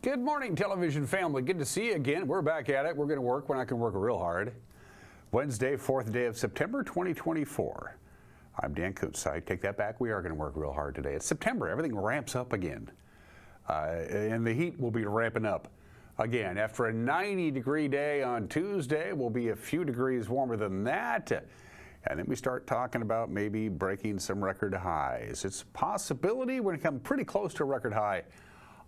Good morning, television family. Good to see you again. We're back at it. We're going to work. We're not going to work real hard. Wednesday, 4th day of September, 2024. I'm Dan Kutz. I take that back. We are going to work real hard today. It's September. Everything ramps up again. And the heat will be ramping up again. After a 90-degree day on Tuesday, we'll be a few degrees warmer than that. And then we start talking about maybe breaking some record highs. It's a possibility we're going to come pretty close to a record high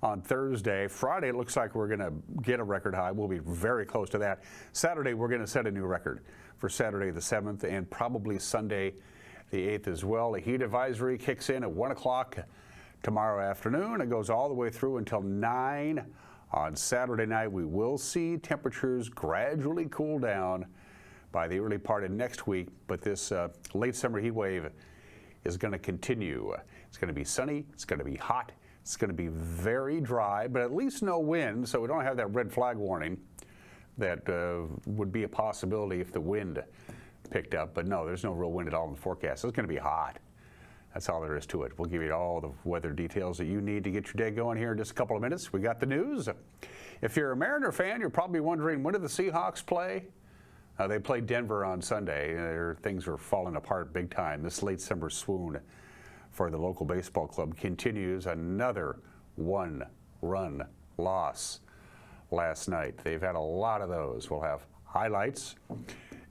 on Thursday. Friday, it looks like we're going to get a record high. We'll be very close to that. Saturday, we're going to set a new record for Saturday the 7th and probably Sunday the 8th as well. A heat advisory kicks in at 1 o'clock tomorrow afternoon. It goes all the way through until 9 on Saturday night. We will see temperatures gradually cool down by the early part of next week, but this late summer heat wave is going to continue. It's going to be sunny. It's going to be hot. It's going to be very dry, but at least no wind, so we don't have that red flag warning that would be a possibility if the wind picked up. But no, there's no real wind at all in the forecast. It's going to be hot. That's all there is to it. We'll give you all the weather details that you need to get your day going here in just a couple of minutes. We got the news. If you're a Mariner fan, you're probably wondering, when do the Seahawks play? They played Denver on Sunday. Things are falling apart big time. This late summer swoon for the local baseball club continues. Another one-run loss last night. They've had a lot of those. We'll have highlights,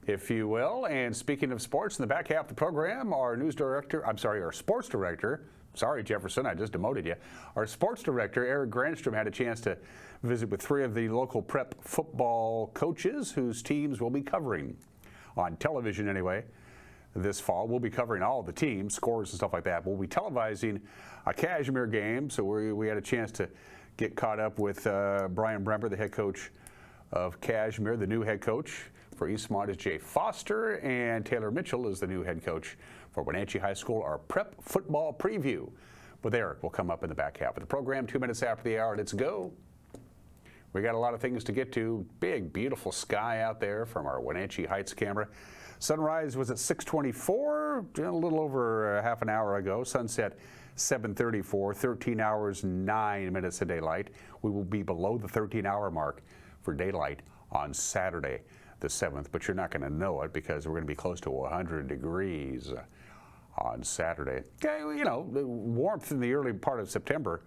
if you will. And speaking of sports, in the back half of the program, our sports director, sorry, Jefferson, I just demoted you. Our sports director, Eric Granstrom, had a chance to visit with 3 of the local prep football coaches whose teams we'll be covering on television anyway. This fall, we'll be covering all the teams, scores and stuff like that. We'll be televising a Cashmere game, so we had a chance to get caught up with Brian Brember, the head coach of Cashmere. The new head coach for Eastmont is Jay Foster, and Taylor Mitchell is the new head coach for Wenatchee High School. Our prep football preview with Eric will come up in the back half of the program. 2 minutes after the hour, let's go. We got a lot of things to get to. Big, beautiful sky out there from our Wenatchee Heights camera. Sunrise was at 6:24, a little over half an hour ago. Sunset 7:34, 13 hours, 9 minutes of daylight. We will be below the 13-hour mark for daylight on Saturday the 7th, but you're not going to know it because we're going to be close to 100 degrees on Saturday. Okay, you know, the warmth in the early part of September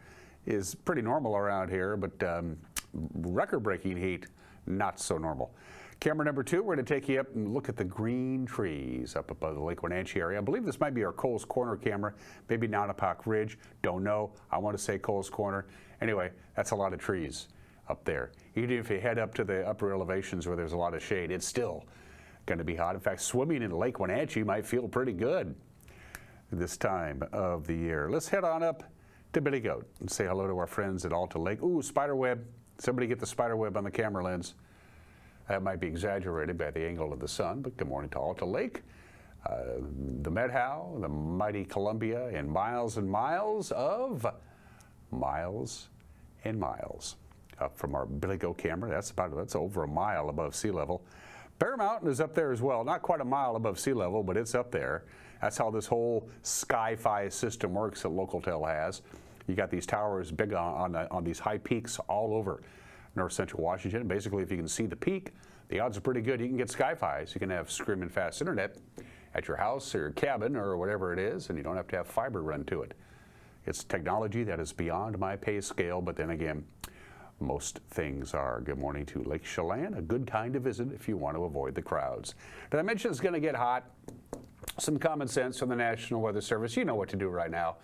is pretty normal around here, but record-breaking heat, not so normal. Camera number 2, we're going to take you up and look at the green trees up above the Lake Wenatchee area. I believe this might be our Coles Corner camera, maybe Nonapac Ridge. Don't know. I want to say Coles Corner. Anyway, that's a lot of trees up there. Even if you head up to the upper elevations where there's a lot of shade, it's still going to be hot. In fact, swimming in Lake Wenatchee might feel pretty good this time of the year. Let's head on up to Billy Goat and say hello to our friends at Alta Lake. Ooh, spider web. Somebody get the spider web on the camera lens. That might be exaggerated by the angle of the sun, but good morning to Alta Lake, the Medhow, the mighty Columbia, and miles of miles and miles up from our Billy Goat camera. That's over a mile above sea level. Bear Mountain is up there as well, not quite a mile above sea level, but it's up there. That's how this whole Sky-Fi system works that Localtel has. You got these towers big on these high peaks all over north central Washington. Basically, if you can see the peak, the odds are pretty good you can get Sky-Fi, so you can have screaming fast internet at your house or your cabin or whatever it is, and you don't have to have fiber run to it. It's technology that is beyond my pay scale, but then again, most things are. Good morning to Lake Chelan, a good time to visit if you want to avoid the crowds. Did I mention it's going to get hot? Some common sense from the National Weather Service. You know what to do right now.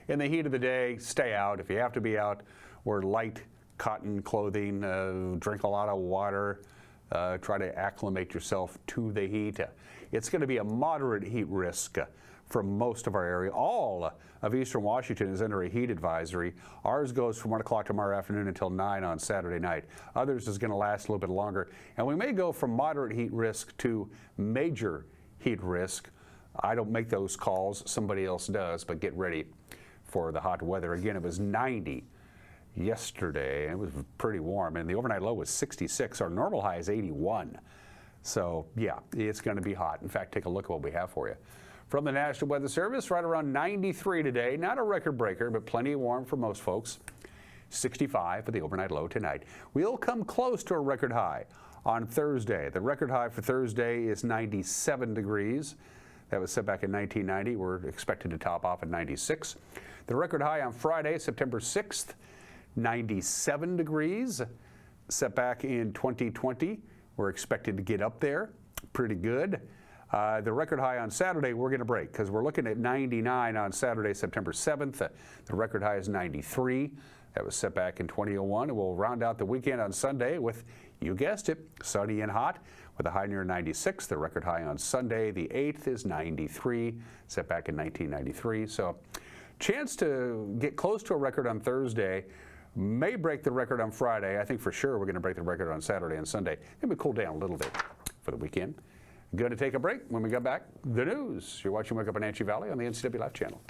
In the heat of the day, stay out. If you have to be out, wear light cotton clothing, drink a lot of water, try to acclimate yourself to the heat. It's going to be a moderate heat risk for most of our area. All of eastern Washington is under a heat advisory. Ours goes from 1 o'clock tomorrow afternoon until 9 on Saturday night. Others is going to last a little bit longer. And we may go from moderate heat risk to major heat risk. I don't make those calls. Somebody else does, but get ready for the hot weather. Again, it was 90 yesterday. It was pretty warm, and the overnight low was 66. Our normal high is 81. So, yeah, it's going to be hot. In fact, take a look at what we have for you. From the National Weather Service, right around 93 today. Not a record breaker, but plenty warm for most folks. 65 for the overnight low tonight. We'll come close to a record high on Thursday. The record high for Thursday is 97 degrees. That was set back in 1990. We're expected to top off at 96. The record high on Friday, September 6th, 97 degrees. Set back in 2020. We're expected to get up there. Pretty good. The record high on Saturday we're going to break because we're looking at 99 on Saturday, September 7th. The record high is 93. That was set back in 2001. And we'll round out the weekend on Sunday with, you guessed it, sunny and hot with a high near 96. The record high on Sunday, the 8th, is 93, set back in 1993. So chance to get close to a record on Thursday. May break the record on Friday. I think for sure we're going to break the record on Saturday and Sunday. Maybe cool down a little bit for the weekend. Going to take a break. When we get back, the news. You're watching Wake Up Wenatchee Valley on the NCW Life channel.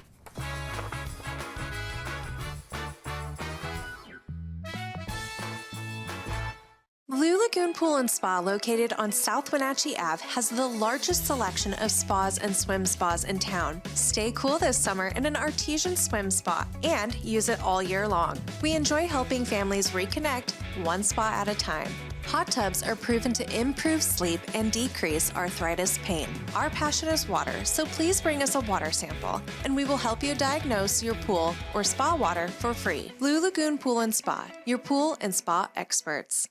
Blue Lagoon Pool and Spa, located on South Wenatchee Ave, has the largest selection of spas and swim spas in town. Stay cool this summer in an artesian swim spa and use it all year long. We enjoy helping families reconnect one spa at a time. Hot tubs are proven to improve sleep and decrease arthritis pain. Our passion is water, so please bring us a water sample, and we will help you diagnose your pool or spa water for free. Blue Lagoon Pool and Spa, your pool and spa experts.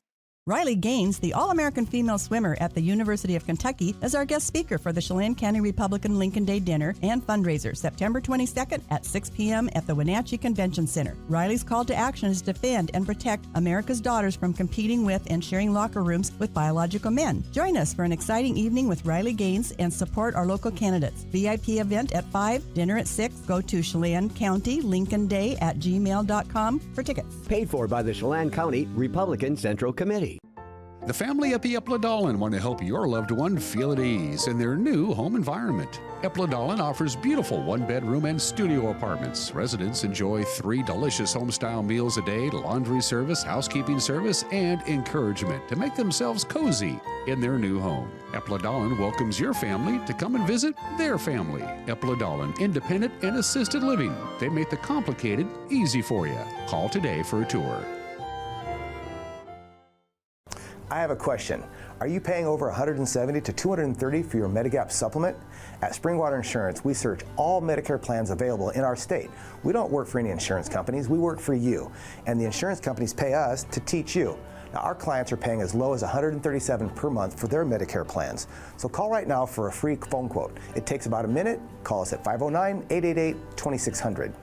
Riley Gaines, the All-American female swimmer at the University of Kentucky, is our guest speaker for the Chelan County Republican Lincoln Day Dinner and Fundraiser, September 22nd at 6 p.m. at the Wenatchee Convention Center. Riley's call to action is to defend and protect America's daughters from competing with and sharing locker rooms with biological men. Join us for an exciting evening with Riley Gaines and support our local candidates. VIP event at 5, dinner at 6. Go to Chelan County Lincoln Day at gmail.com for tickets. Paid for by the Chelan County Republican Central Committee. The family at the Epladolin want to help your loved one feel at ease in their new home environment. Epladolin offers beautiful one-bedroom and studio apartments. Residents enjoy 3 delicious home-style meals a day, laundry service, housekeeping service, and encouragement to make themselves cozy in their new home. Epladolin welcomes your family to come and visit their family. Epladolin, independent and assisted living. They make the complicated easy for you. Call today for a tour. I have a question. Are you paying over $170 to $230 for your Medigap supplement? At Springwater Insurance, we search all Medicare plans available in our state. We don't work for any insurance companies, we work for you. And the insurance companies pay us to teach you. Now, our clients are paying as low as $137 per month for their Medicare plans. So call right now for a free phone quote. It takes about a minute. Call us at 509-888-2600.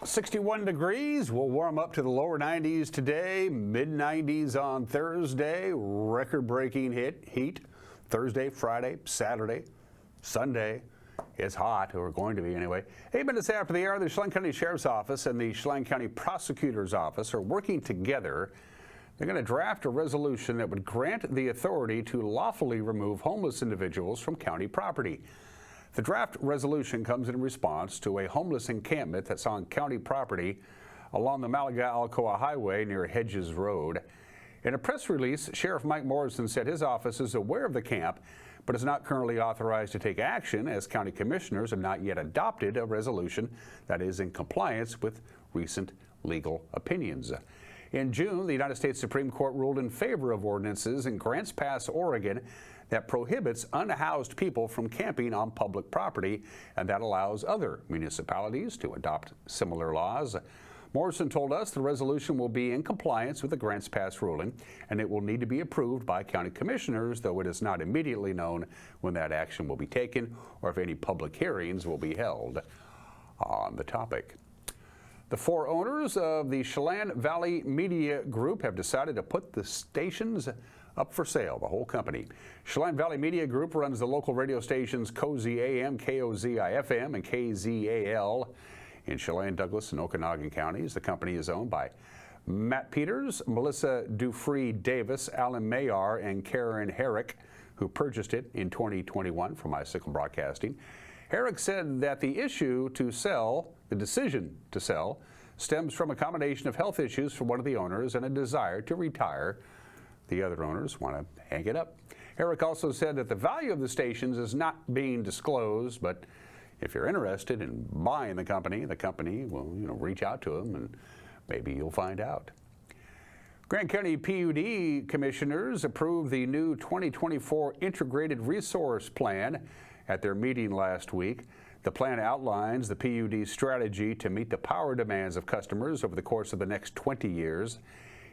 .61 degrees. We'll warm up to the lower 90s today, mid-90s on Thursday. Record-breaking heat Thursday, Friday, Saturday, Sunday. It's hot, or going to be anyway. 8 minutes after the hour, the Chelan County Sheriff's Office and the Chelan County Prosecutor's Office are working together. They're going to draft a resolution that would grant the authority to lawfully remove homeless individuals from county property. The draft resolution comes in response to a homeless encampment that's on county property along the Malaga-Alcoa Highway near Hedges Road. In a press release, Sheriff Mike Morrison said his office is aware of the camp, but is not currently authorized to take action as county commissioners have not yet adopted a resolution that is in compliance with recent legal opinions. In June, the United States Supreme Court ruled in favor of ordinances in Grants Pass, Oregon, that prohibits unhoused people from camping on public property, and that allows other municipalities to adopt similar laws. Morrison told us the resolution will be in compliance with the Grants Pass ruling, and it will need to be approved by county commissioners, though it is not immediately known when that action will be taken or if any public hearings will be held on the topic. The 4 owners of the Chelan Valley Media Group have decided to put the stations up for sale, the whole company. Chelan Valley Media Group runs the local radio stations Cozy AM, KOZI-FM, and KZAL in Chelan, Douglas, and Okanagan counties. The company is owned by Matt Peters, Melissa Dufree Davis, Alan Mayar, and Karen Herrick, who purchased it in 2021 from Icicle Broadcasting. Herrick said that the decision to sell, stems from a combination of health issues for one of the owners and a desire to retire The other owners want to hang it up. Eric also said that the value of the stations is not being disclosed, but if you're interested in buying the company will reach out to them and maybe you'll find out. Grant County PUD commissioners approved the new 2024 Integrated Resource Plan at their meeting last week. The plan outlines the PUD's strategy to meet the power demands of customers over the course of the next 20 years.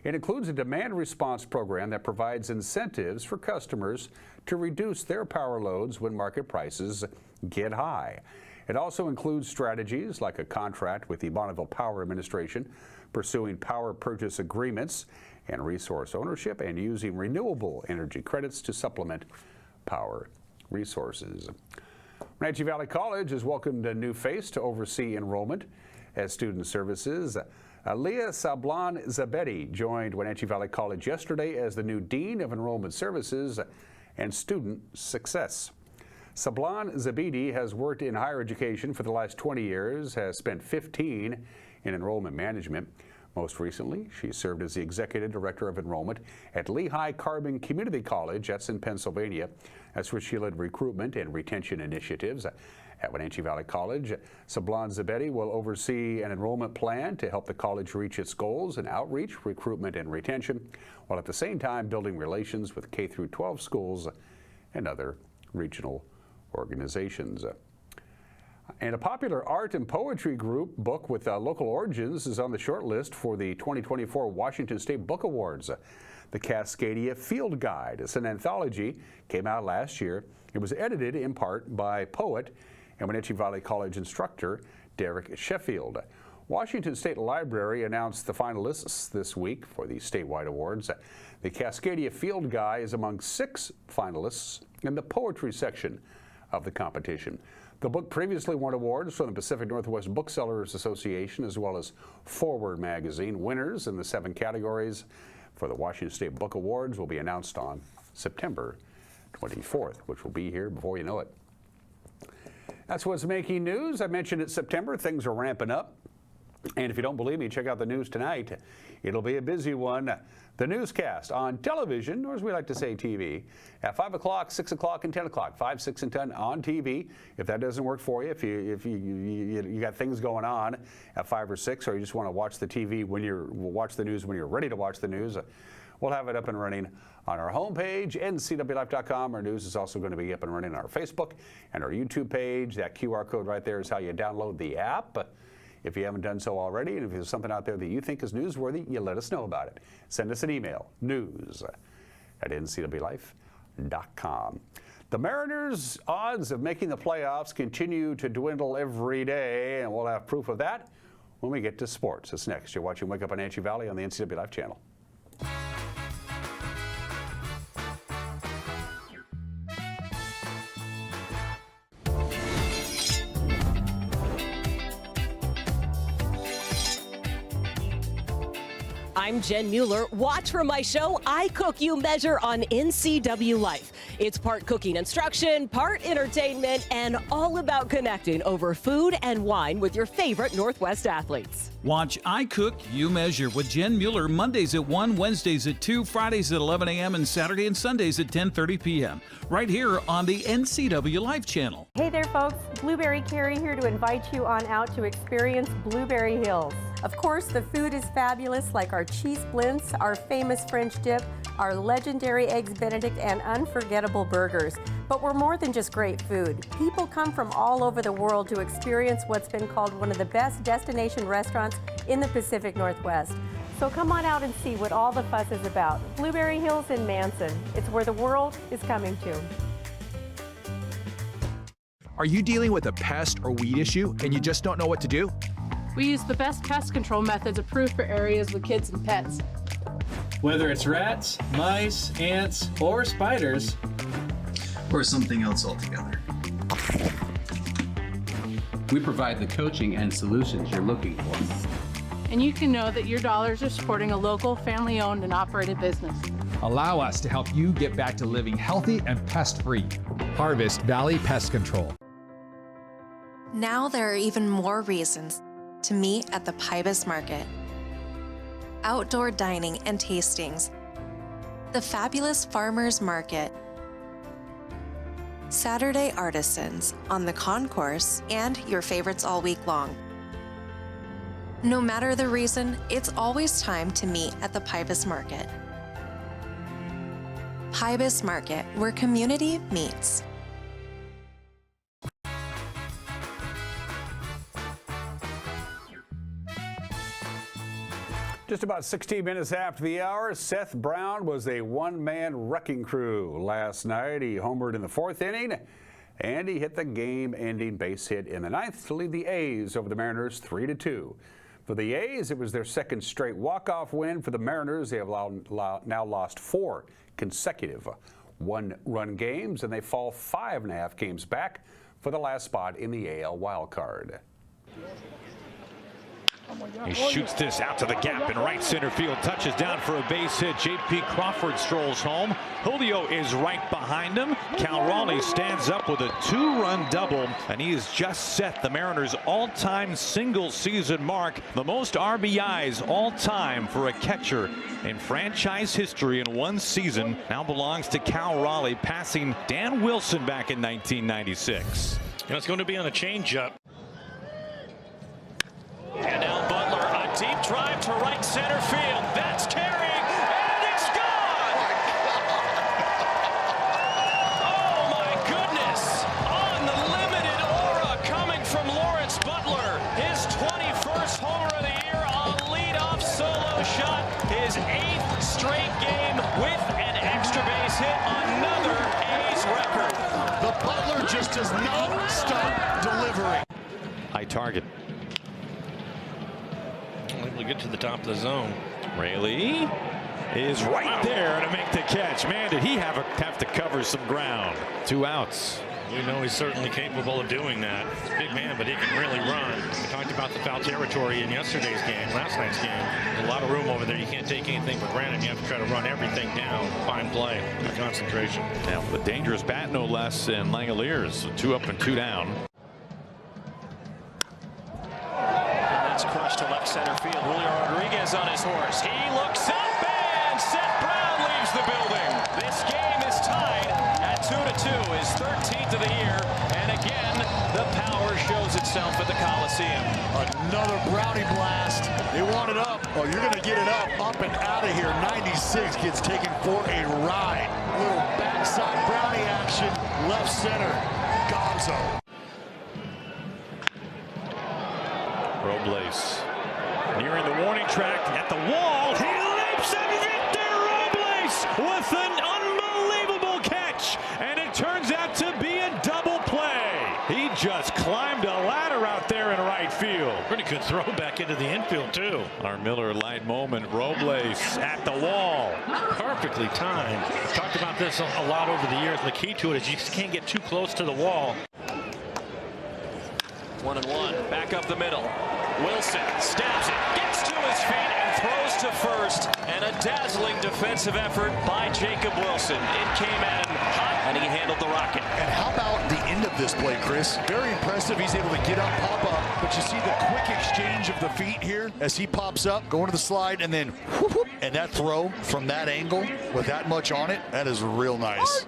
It includes a demand response program that provides incentives for customers to reduce their power loads when market prices get high. It also includes strategies like a contract with the Bonneville Power Administration, pursuing power purchase agreements and resource ownership, and using renewable energy credits to supplement power resources. Wenatchee Valley College has welcomed a new face to oversee enrollment as student services. Leah Sablan Zabedi joined Wenatchee Valley College yesterday as the new Dean of Enrollment Services and Student Success. Sablan Zabedi has worked in higher education for the last 20 years, has spent 15 in enrollment management. Most recently, she served as the Executive Director of Enrollment at Lehigh Carbon Community College, that's in Pennsylvania. That's where she led recruitment and retention initiatives. At Wenatchee Valley College, Sablan Zabedi will oversee an enrollment plan to help the college reach its goals in outreach, recruitment, and retention, while at the same time building relations with K-12 schools and other regional organizations. And a popular art and poetry group book with local origins is on the short list for the 2024 Washington State Book Awards. The Cascadia Field Guide. It's an anthology, came out last year. It was edited in part by poet and Wenatchee Valley College instructor Derek Sheffield. Washington State Library announced the finalists this week for the statewide awards. The Cascadia Field Guide is among 6 finalists in the poetry section of the competition. The book previously won awards from the Pacific Northwest Booksellers Association as well as Forward magazine. Winners in the 7 categories for the Washington State Book Awards will be announced on September 24th, which will be here before you know it. That's what's making news. I mentioned it's September. Things are ramping up. And if you don't believe me, check out the news tonight. It'll be a busy one. The newscast on television, or as we like to say, TV, at 5 o'clock, 6 o'clock, and 10 o'clock. 5, 6, and 10 on TV. If that doesn't work for you, if you got things going on at 5 or 6, or you just want to watch the TV watch the news when you're ready to watch the news, we'll have it up and running on our homepage, ncwlife.com. Our news is also going to be up and running on our Facebook and our YouTube page. That QR code right there is how you download the app. If you haven't done so already, and if there's something out there that you think is newsworthy, you let us know about it. Send us an email, news@ncwlife.com. The Mariners' odds of making the playoffs continue to dwindle every day, and we'll have proof of that when we get to sports. That's next. You're watching Wake Up Wenatchee Valley on the NCW Life channel. I'm Jen Mueller. Watch for my show, I Cook, You Measure on NCW Life. It's part cooking instruction, part entertainment, and all about connecting over food and wine with your favorite Northwest athletes. Watch I Cook, You Measure with Jen Mueller Mondays at 1, Wednesdays at 2, Fridays at 11 a.m., and Saturday and Sundays at 10:30 p.m. right here on the NCW Life channel. Hey there, folks. Blueberry Carrie here to invite you on out to experience Blueberry Hills. Of course, the food is fabulous, like our cheese splints, our famous French dip, our legendary Eggs Benedict, and unforgettable burgers. But we're more than just great food. People come from all over the world to experience what's been called one of the best destination restaurants in the Pacific Northwest. So come on out and see what all the fuss is about. Blueberry Hills in Manson. It's where the world is coming to. Are you dealing with a pest or weed issue and you just don't know what to do? We use the best pest control methods approved for areas with kids and pets. Whether it's rats, mice, ants, or spiders, or something else altogether. We provide the coaching and solutions you're looking for. And you can know that your dollars are supporting a local, family-owned and operated business. Allow us to help you get back to living healthy and pest-free. Harvest Valley Pest Control. Now there are even more reasons to meet at the Pybus Market. Outdoor dining and tastings, the fabulous Farmers Market, Saturday Artisans on the concourse, and your favorites all week long. No matter the reason, it's always time to meet at the Pybus Market. Pybus Market, where community meets. Just about 16 minutes after the hour, Seth Brown was a one-man wrecking crew last night. He homered in the 4th inning, and he hit the game-ending base hit in the 9th to lead the A's over the Mariners 3-2. For the A's, it was their second straight walk-off win. For the Mariners, they have now lost 4 consecutive one-run games, and they fall 5.5 games back for the last spot in the AL wildcard. He shoots this out to the gap in right center field, touches down for a base hit. J.P. Crawford strolls home. Julio is right behind him. Cal Raleigh stands up with a 2-run double, and he has just set the Mariners' all-time single-season mark, the most RBIs all-time for a catcher in franchise history in one season. Now belongs to Cal Raleigh, passing Dan Wilson back in 1996. And it's going to be on a changeup. And now Butler, a deep drive to right center field. That's carrying, and it's gone! Oh my goodness! On the limited aura coming from Lawrence Butler. His 21st homer of the year, a leadoff solo shot. His 8th straight game with an extra base hit. Another A's record. The Butler just does not stop delivering. High target. Able to get to the top of the zone. Raley is right there to make the catch. Man, did he have to cover some ground. 2 outs. We know he's certainly capable of doing that. He's a big man, but he can really run. We talked about the foul territory in yesterday's game, last night's game. There's a lot of room over there. You can't take anything for granted. You have to try to run everything down. Fine play, good concentration. Now for the dangerous bat, no less, and Langoliers. 2 up and 2 down. Crushed to left center field. Julio Rodriguez on his horse. He looks up, and Seth Brown leaves the building. This game is tied at 2-2, his 13th of the year, and again the power shows itself at the Coliseum. Another Brownie blast. They want it up. Oh, you're going to get it up and out of here. 96 gets taken for a ride. A little backside Brownie action, left center. Gonzo. Robles nearing the warning track at the wall. He leaps and Victor Robles with an unbelievable catch, and it turns out to be a double play. He just climbed a ladder out there in right field. Pretty good throw back into the infield too. Our Miller Lite moment. Robles at the wall. Perfectly timed. We've talked about this a lot over the years. The key to it is you just can't get too close to the wall. 1-1, back up the middle. Wilson stabs it, gets to his feet, and throws to first. And a dazzling defensive effort by Jacob Wilson. It came at him hot, and he handled the rocket. And how about the end of this play, Chris? Very impressive. He's able to get up, pop up. But you see the quick exchange of the feet here as he pops up, going to the slide, and then whoop, whoop, and that throw from that angle with that much on it, that is real nice.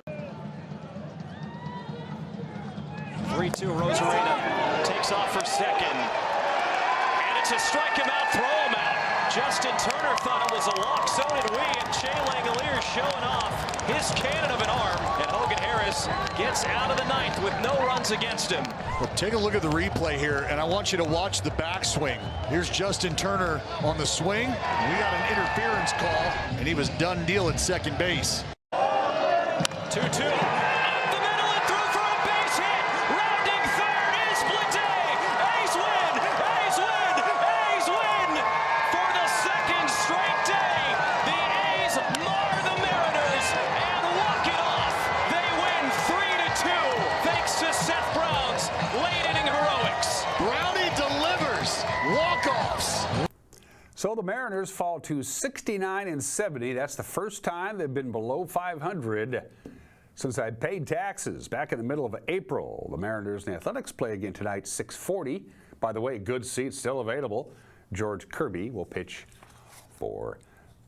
3-2, Rosarena takes off for second. And it's a strike him out, throw him out. Justin Turner thought it was a lock, so did we. And Shea Langoliers showing off his cannon of an arm. And Hogan Harris gets out of the 9th with no runs against him. Well, take a look at the replay here, and I want you to watch the backswing. Here's Justin Turner on the swing. We got an interference call, and he was done deal at second base. 2-2. So the Mariners fall to 69-70. That's the first time they've been below 500 since I paid taxes back in the middle of April. The Mariners and the Athletics play again tonight, 6:40. By the way, good seats still available. George Kirby will pitch for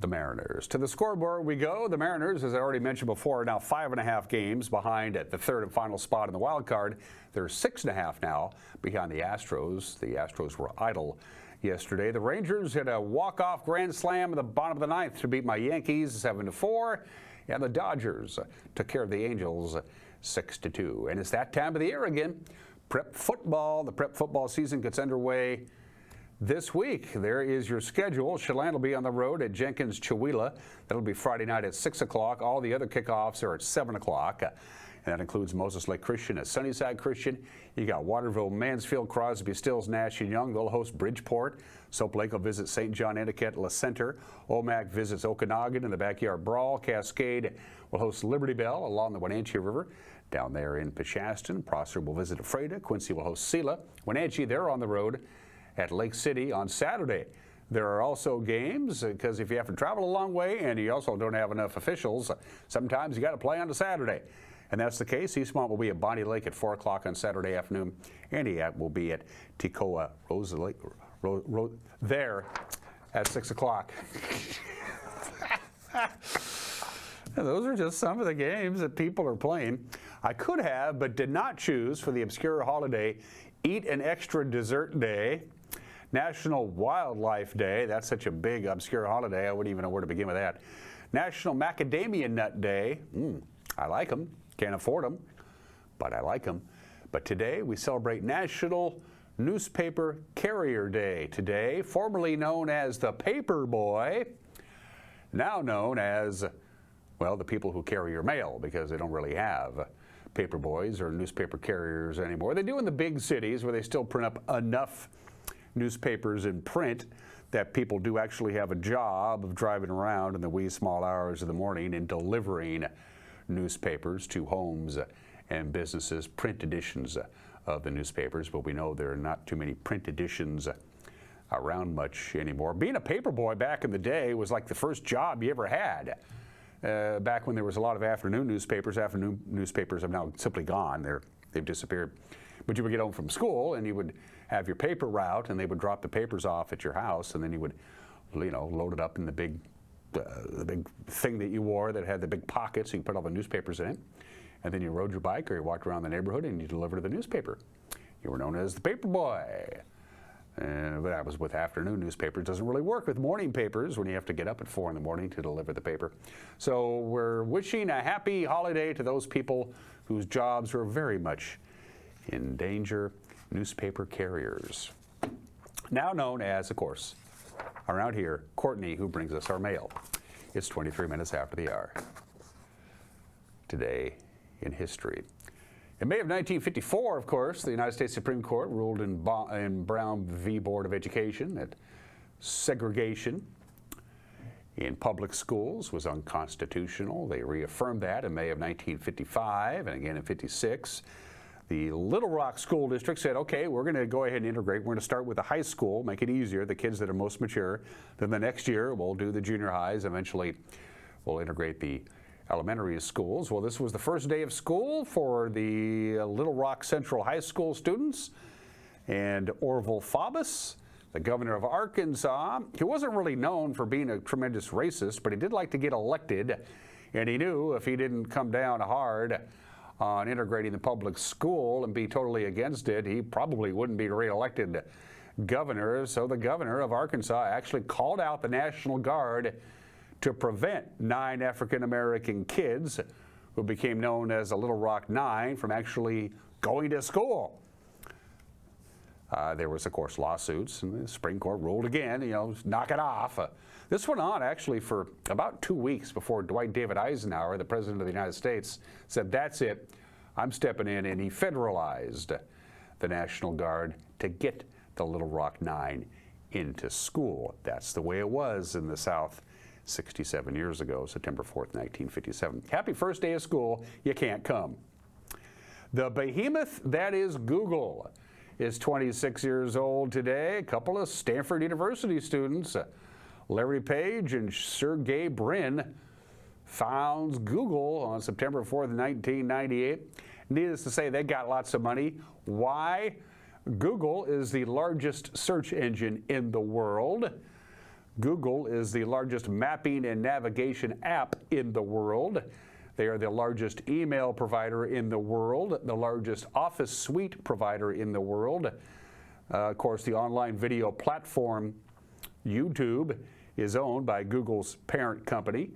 the Mariners. To the scoreboard we go. The Mariners, as I already mentioned before, are now 5.5 games behind at the third and final spot in the wild card. They're 6.5 now behind the Astros. The Astros were idle yesterday. The Rangers hit a walk-off grand slam in the bottom of the ninth to beat my Yankees 7-4. And the Dodgers took care of the Angels 6-2. And it's that time of the year again. Prep football. The prep football season gets underway this week. There is your schedule. Chelan will be on the road at Jenkins Chewelah. That'll be Friday night at 6 o'clock. All the other kickoffs are at 7 o'clock. And that includes Moses Lake Christian at Sunnyside Christian. You got Waterville, Mansfield, Crosby, Stills, Nash, and Young. They'll host Bridgeport. Soap Lake will visit St. John Etiquette, La Center. Omak visits Okanagan in the Backyard Brawl. Cascade will host Liberty Bell along the Wenatchee River down there in Peshastin. Prosser will visit Ephrata. Quincy will host Sela. Wenatchee, they're on the road at Lake City on Saturday. There are also games, because if you have to travel a long way and you also don't have enough officials, sometimes you got to play on a Saturday. And that's the case. Eastmont will be at Bonnie Lake at 4 o'clock on Saturday afternoon. Antioch will be at Tekoa Lake there at 6 o'clock. Those are just some of the games that people are playing. I could have, but did not choose for the obscure holiday, Eat an Extra Dessert Day. National Wildlife Day. That's such a big, obscure holiday. I wouldn't even know where to begin with that. National Macadamia Nut Day. I like them. Can't afford them, but I like them. But today we celebrate National Newspaper Carrier Day. Today, formerly known as the Paper Boy, now known as, well, the people who carry your mail, because they don't really have paper boys or newspaper carriers anymore. They do in the big cities where they still print up enough newspapers in print that people do actually have a job of driving around in the wee small hours of the morning and delivering newspapers to homes and businesses, print editions of the newspapers. But we know there are not too many print editions around much anymore. Being a paper boy back in the day was like the first job you ever had. Back when there was a lot of afternoon newspapers. Afternoon newspapers have now simply gone. They've disappeared. But you would get home from school and you would have your paper route, and they would drop the papers off at your house, and then you would, load it up in the big thing that you wore that had the big pockets, so you put all the newspapers in it. And then you rode your bike or you walked around the neighborhood and you delivered the newspaper. You were known as the paper boy. But that was with afternoon newspapers. It doesn't really work with morning papers when you have to get up at 4 in the morning to deliver the paper. So we're wishing a happy holiday to those people whose jobs are very much in danger. Newspaper carriers. Now known as, of course, around here, Courtney, who brings us our mail. It's 23 minutes after the hour. Today in history. In May of 1954, of course, the United States Supreme Court ruled in Brown v. Board of Education that segregation in public schools was unconstitutional. They reaffirmed that in May of 1955 and again in 56. The Little Rock School District said, okay, we're going to go ahead and integrate. We're going to start with the high school, make it easier, the kids that are most mature. Then the next year, we'll do the junior highs. Eventually, we'll integrate the elementary schools. Well, this was the first day of school for the Little Rock Central High School students. And Orville Faubus, the governor of Arkansas, he wasn't really known for being a tremendous racist, but he did like to get elected. And he knew if he didn't come down hard on integrating the public school and be totally against it, he probably wouldn't be reelected governor. So the governor of Arkansas actually called out the National Guard to prevent 9 African-American kids who became known as the Little Rock Nine from actually going to school. There was, of course, lawsuits, and the Supreme Court ruled again, knock it off. This went on actually for about 2 weeks before Dwight David Eisenhower, the President of the United States, said, that's it, I'm stepping in, and he federalized the National Guard to get the Little Rock Nine into school. That's the way it was in the South 67 years ago, September 4th, 1957. Happy first day of school, you can't come. The behemoth that is Google is 26 years old today. A couple of Stanford University students, Larry Page and Sergey Brin, founds Google on September 4th, 1998. Needless to say, they got lots of money. Why? Google is the largest search engine in the world. Google is the largest mapping and navigation app in the world. They are the largest email provider in the world, the largest office suite provider in the world. Of course, the online video platform YouTube is owned by Google's parent company.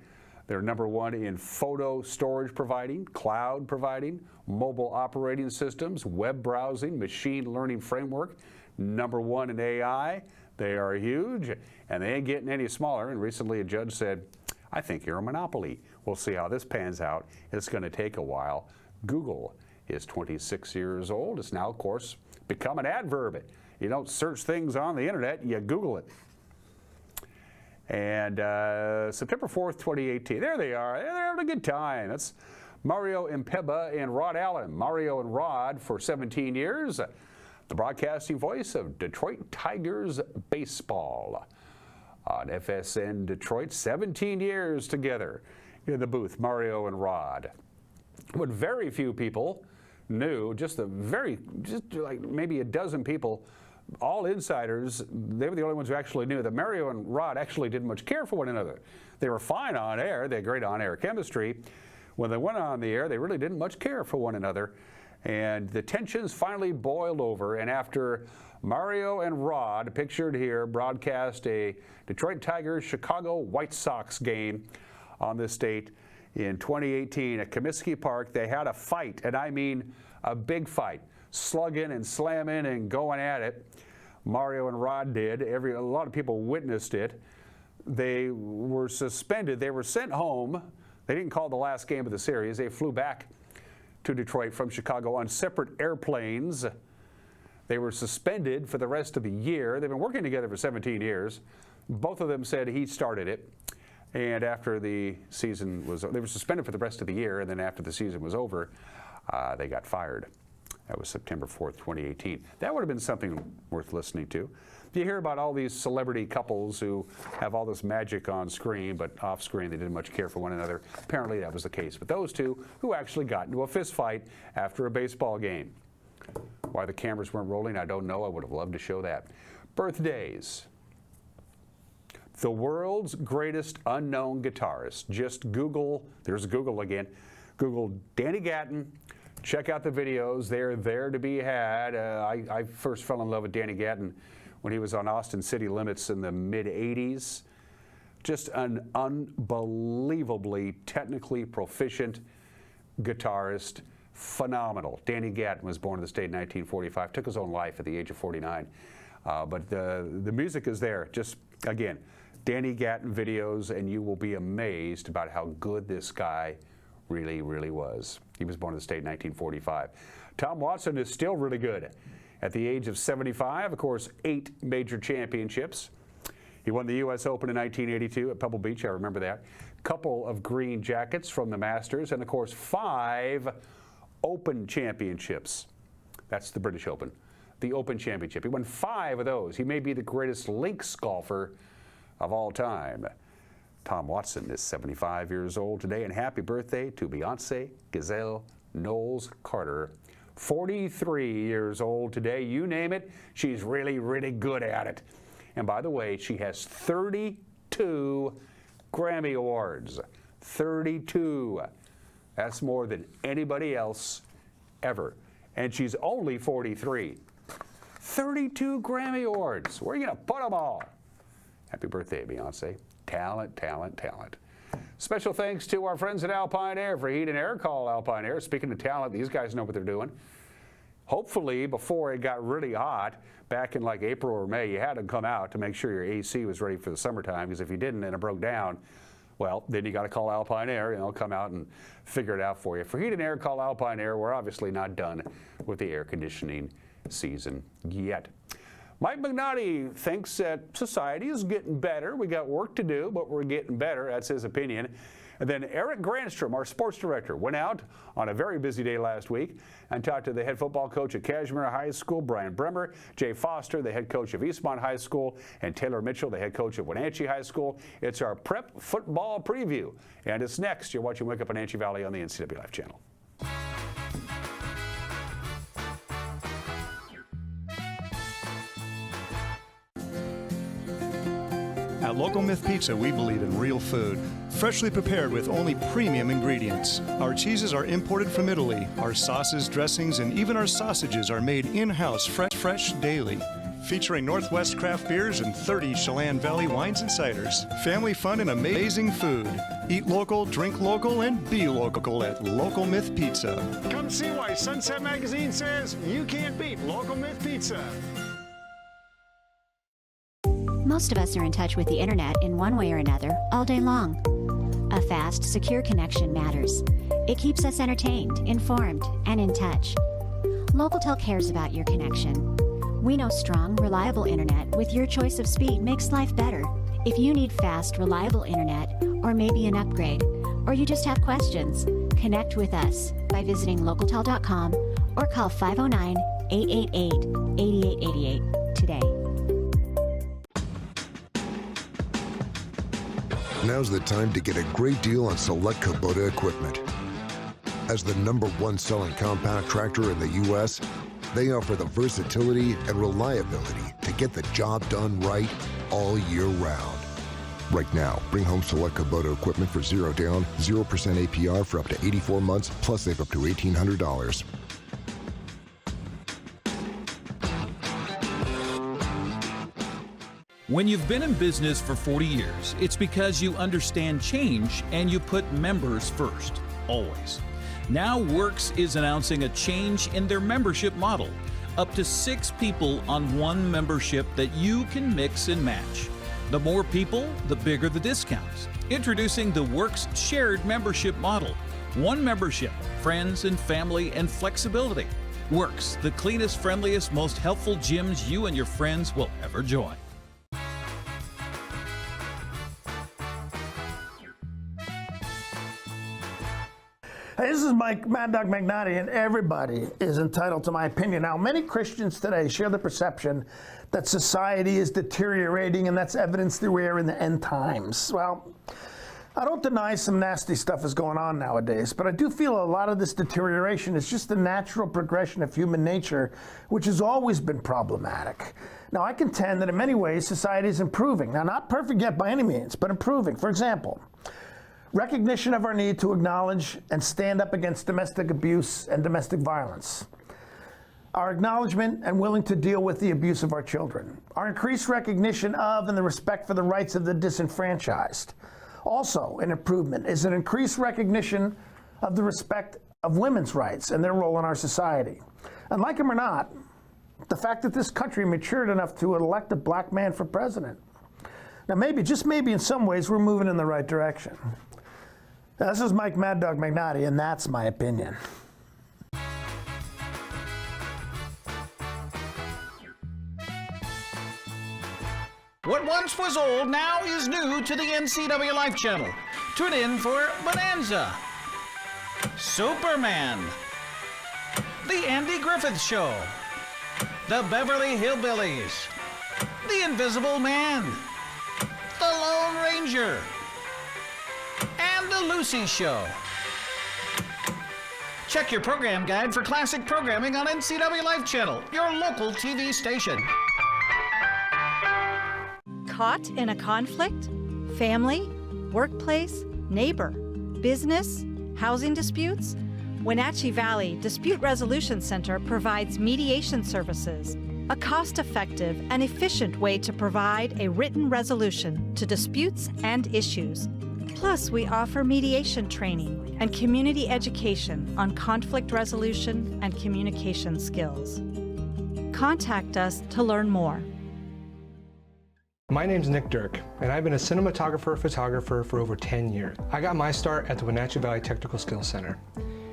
They're number one in photo storage providing, cloud providing, mobile operating systems, web browsing, machine learning framework, number one in AI. They are huge, and they ain't getting any smaller. And recently a judge said, I think you're a monopoly. We'll see how this pans out. It's going to take a while. Google is 26 years old. It's now, of course, become an adverb. You don't search things on the internet, you Google it. And September 4th, 2018, there they are. They're having a good time. That's Mario Impeba and Rod Allen. Mario and Rod for 17 years, the broadcasting voice of Detroit Tigers baseball. On FSN Detroit, 17 years together in the booth, Mario and Rod. What very few people knew, just like maybe a dozen people, all insiders, they were the only ones who actually knew that Mario and Rod actually didn't much care for one another. They were fine on air. They had great on-air chemistry. When they went on the air, they really didn't much care for one another. And the tensions finally boiled over, and after Mario and Rod, pictured here, broadcast a Detroit Tigers Chicago White Sox game on this date in 2018 at Comiskey Park, they had a fight, and I mean a big fight, slugging and slamming and going at it. Mario and Rod did. A lot of people witnessed it. They were suspended. They were sent home. They didn't call the last game of the series. They flew back to Detroit from Chicago on separate airplanes. They were suspended for the rest of the year. They've been working together for 17 years. Both of them said he started it. And after the season was, they were suspended for the rest of the year, and then after the season was over, they got fired. That was September 4th, 2018. That would have been something worth listening to. You hear about all these celebrity couples who have all this magic on screen, but off screen they didn't much care for one another. Apparently that was the case with those two who actually got into a fist fight after a baseball game. Why the cameras weren't rolling, I don't know. I would have loved to show that. Birthdays. The world's greatest unknown guitarist. Just Google, there's Google again. Google Danny Gatton. Check out the videos. They're there to be had. I first fell in love with Danny Gatton when he was on Austin City Limits in the mid-'80s. Just an unbelievably technically proficient guitarist. Phenomenal. Danny Gatton was born in the state in 1945, took his own life at the age of 49. But the music is there. Just, again, Danny Gatton videos, and you will be amazed about how good this guy really, really was. He was born in the state in 1945. Tom Watson is still really good. At the age of 75, of course, 8 major championships. He won the U.S. Open in 1982 at Pebble Beach, I remember that. Couple of green jackets from the Masters, and of course 5 Open championships. That's the British Open, the Open Championship. He won 5 of those. He may be the greatest links golfer of all time. Tom Watson is 75 years old today, and happy birthday to Beyonce Gazelle Knowles Carter. 43 years old today. You name it, she's really, really good at it. And by the way, she has 32 Grammy Awards. 32. That's more than anybody else ever. And she's only 43. 32 Grammy Awards. Where are you going to put them all? Happy birthday, Beyonce. Talent, talent, talent. Special thanks to our friends at Alpine Air for heat and air. Call Alpine Air. Speaking of talent, these guys know what they're doing. Hopefully, before it got really hot, back in like April or May, you had to come out to make sure your AC was ready for the summertime, because if you didn't and it broke down, well, then you got to call Alpine Air, and they'll come out and figure it out for you. For heat and air, call Alpine Air. We're obviously not done with the air conditioning season yet. Mike McNaughty thinks that society is getting better. We got work to do, but we're getting better. That's his opinion. And then Eric Granstrom, our sports director, went out on a very busy day last week and talked to the head football coach at Cashmere High School, Brian Bremer, Jay Foster, the head coach of Eastmont High School, and Taylor Mitchell, the head coach of Wenatchee High School. It's our prep football preview, and it's next. You're watching Wake Up Wenatchee Valley on the NCW Life channel. At Local Myth Pizza, we believe in real food, freshly prepared with only premium ingredients. Our cheeses are imported from Italy. Our sauces, dressings, and even our sausages are made in-house, fresh daily. Featuring Northwest craft beers and 30 Chelan Valley wines and ciders. Family fun and amazing food. Eat local, drink local, and be local at Local Myth Pizza. Come see why Sunset Magazine says you can't beat Local Myth Pizza. Most of us are in touch with the internet in one way or another all day long. A fast, secure connection matters. It keeps us entertained, informed, and in touch. LocalTel cares about your connection. We know strong, reliable internet with your choice of speed makes life better. If you need fast, reliable internet, or maybe an upgrade, or you just have questions, connect with us by visiting localtel.com or call 509-888-8888 today. Now's the time to get a great deal on select Kubota equipment. As the #1 selling compact tractor in the U.S., they offer the versatility and reliability to get the job done right all year round. Right now, bring home select Kubota equipment for 0 down, 0% APR for up to 84 months, plus save up to $1,800. When you've been in business for 40 years, it's because you understand change and you put members first, always. Now Works is announcing a change in their membership model. Up to 6 people on one membership that you can mix and match. The more people, the bigger the discounts. Introducing the Works shared membership model. One membership, friends and family and flexibility. Works, the cleanest, friendliest, most helpful gyms you and your friends will ever join. Hey, this is Mike Mad Dog Magnotti, and everybody is entitled to my opinion. Now, many Christians today share the perception that society is deteriorating, and that's evidence that we are in the end times. Well, I don't deny some nasty stuff is going on nowadays, but I do feel a lot of this deterioration is just the natural progression of human nature, which has always been problematic. Now, I contend that in many ways, society is improving. Now, not perfect yet by any means, but improving. For example, recognition of our need to acknowledge and stand up against domestic abuse and domestic violence. Our acknowledgement and willing to deal with the abuse of our children. Our increased recognition of and the respect for the rights of the disenfranchised. Also, an improvement is an increased recognition of the respect of women's rights and their role in our society. And like them or not, the fact that this country matured enough to elect a black man for president. Now maybe, just maybe in some ways, we're moving in the right direction. This is Mike Mad Dog Magnotti, and that's my opinion. What once was old now is new to the NCW Life channel. Tune in for Bonanza, Superman, The Andy Griffith Show, The Beverly Hillbillies, The Invisible Man, The Lone Ranger, and The Lucy Show. Check your program guide for classic programming on NCW Life Channel, your local TV station. Caught in a conflict? Family? Workplace? Neighbor? Business? Housing disputes? Wenatchee Valley Dispute Resolution Center provides mediation services, a cost-effective and efficient way to provide a written resolution to disputes and issues. Plus, we offer mediation training and community education on conflict resolution and communication skills. Contact us to learn more. My name's Nick Dirk, and I've been a cinematographer-photographer for over 10 years. I got my start at the Wenatchee Valley Technical Skills Center.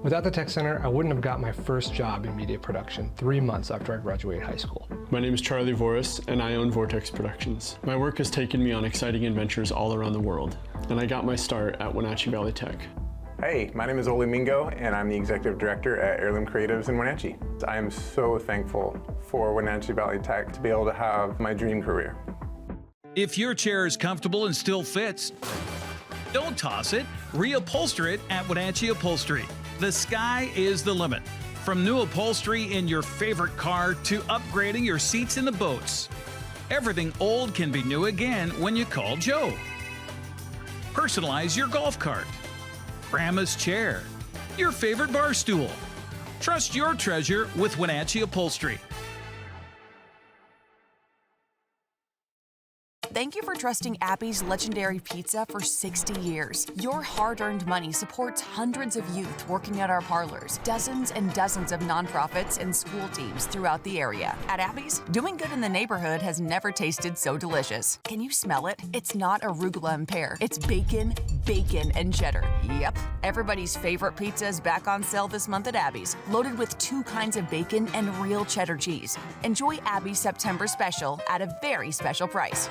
Without the Tech Center, I wouldn't have got my first job in media production 3 months after I graduated high school. My name is Charlie Voris, and I own Vortex Productions. My work has taken me on exciting adventures all around the world, and I got my start at Wenatchee Valley Tech. Hey, my name is Oli Mingo, and I'm the Executive Director at Heirloom Creatives in Wenatchee. I am so thankful for Wenatchee Valley Tech to be able to have my dream career. If your chair is comfortable and still fits, don't toss it. Reupholster it at Wenatchee Upholstery. The sky is the limit. From new upholstery in your favorite car to upgrading your seats in the boats. Everything old can be new again when you call Joe. Personalize your golf cart, grandma's chair, your favorite bar stool. Trust your treasure with Wenatchee Upholstery. Thank you for trusting Abby's Legendary Pizza for 60 years. Your hard-earned money supports hundreds of youth working at our parlors, dozens and dozens of nonprofits and school teams throughout the area. At Abby's, doing good in the neighborhood has never tasted so delicious. Can you smell it? It's not arugula and pear. It's bacon, and cheddar. Yep. Everybody's favorite pizza is back on sale this month at Abby's, loaded with 2 kinds of bacon and real cheddar cheese. Enjoy Abby's September special at a very special price.